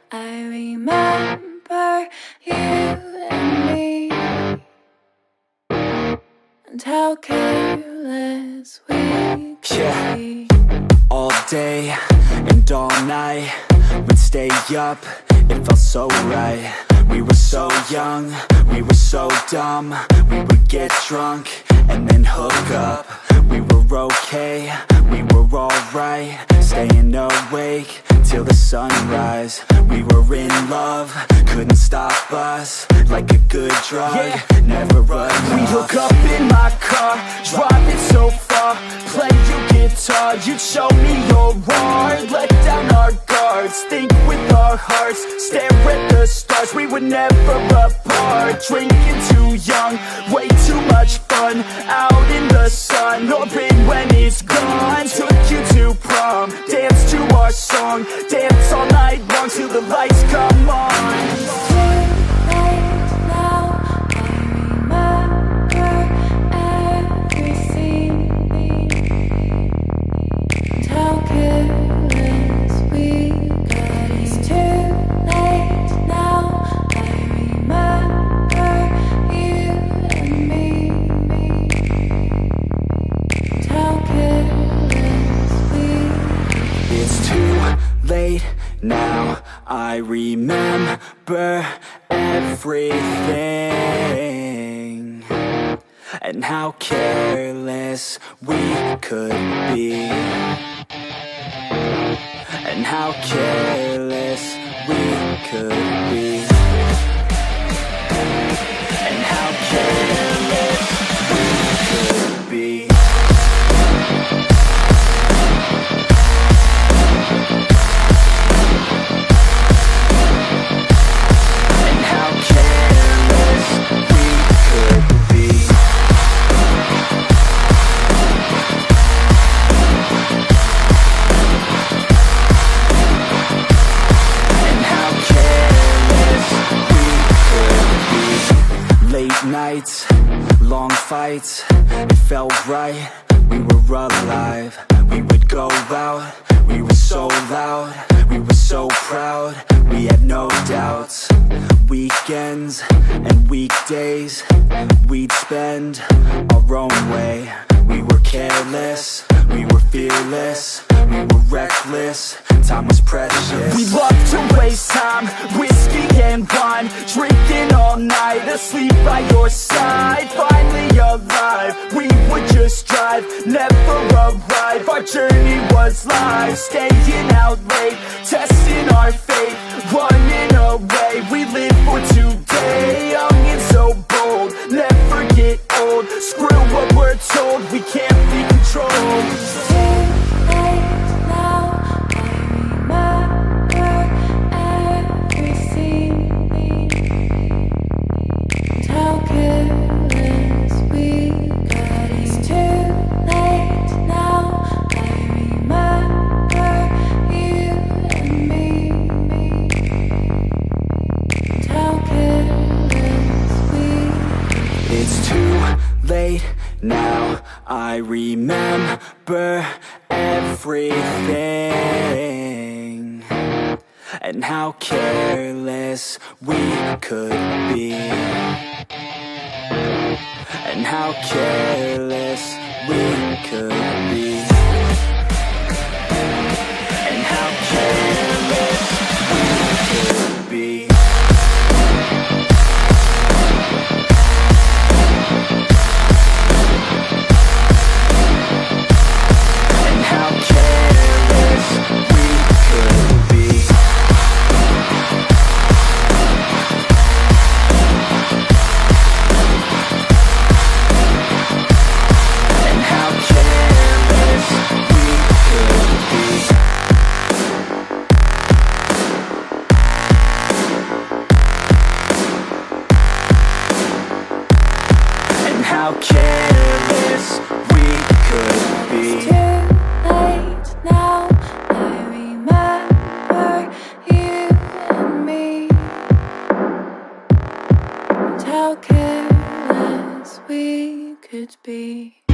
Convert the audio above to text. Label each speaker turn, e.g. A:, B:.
A: I remember you and me, and how careless we could be.
B: All day and all night, we'd stay up, it felt so right. We were so young, we were so dumb. We would get drunk and then hook up. We were okay, we were alright, staying awake till the sunrise. We were in love, couldn't stop us, like a good drug, never enough. We'd hook up in my car, driving so far, play your guitar, you'd show me your art, let down our guards, think with our hearts, stare at the stars. We were never apart, drinking too young, way too much fun, out in the sun, orbit when it's gone. Took you to prom, dance to our song, dance all night long till the lights come on. Now I remember everything, and how careless we could be, and how careless we could be, and how careless we could be. Nights, long fights, it felt right, we were alive. We would go out, we were so loud, we were so proud, we had no doubts. Weekends and weekdays, we'd spend our own way. We were careless, we were fearless, we were reckless, time was precious. We loved to waste time, whiskey and wine, drinking all night, asleep by your side. Finally alive, we would just drive, never arrive. Our journey was live, staying out late, testing our fate, running away. We live for today, young and so bold, never get old. Screw what we're told, we can't be controlled. Now I remember everything, and how careless we could be, and how careless we could be, and how careless we could be. How careless we could be. It's too late now, I remember you and me, and how careless we could be.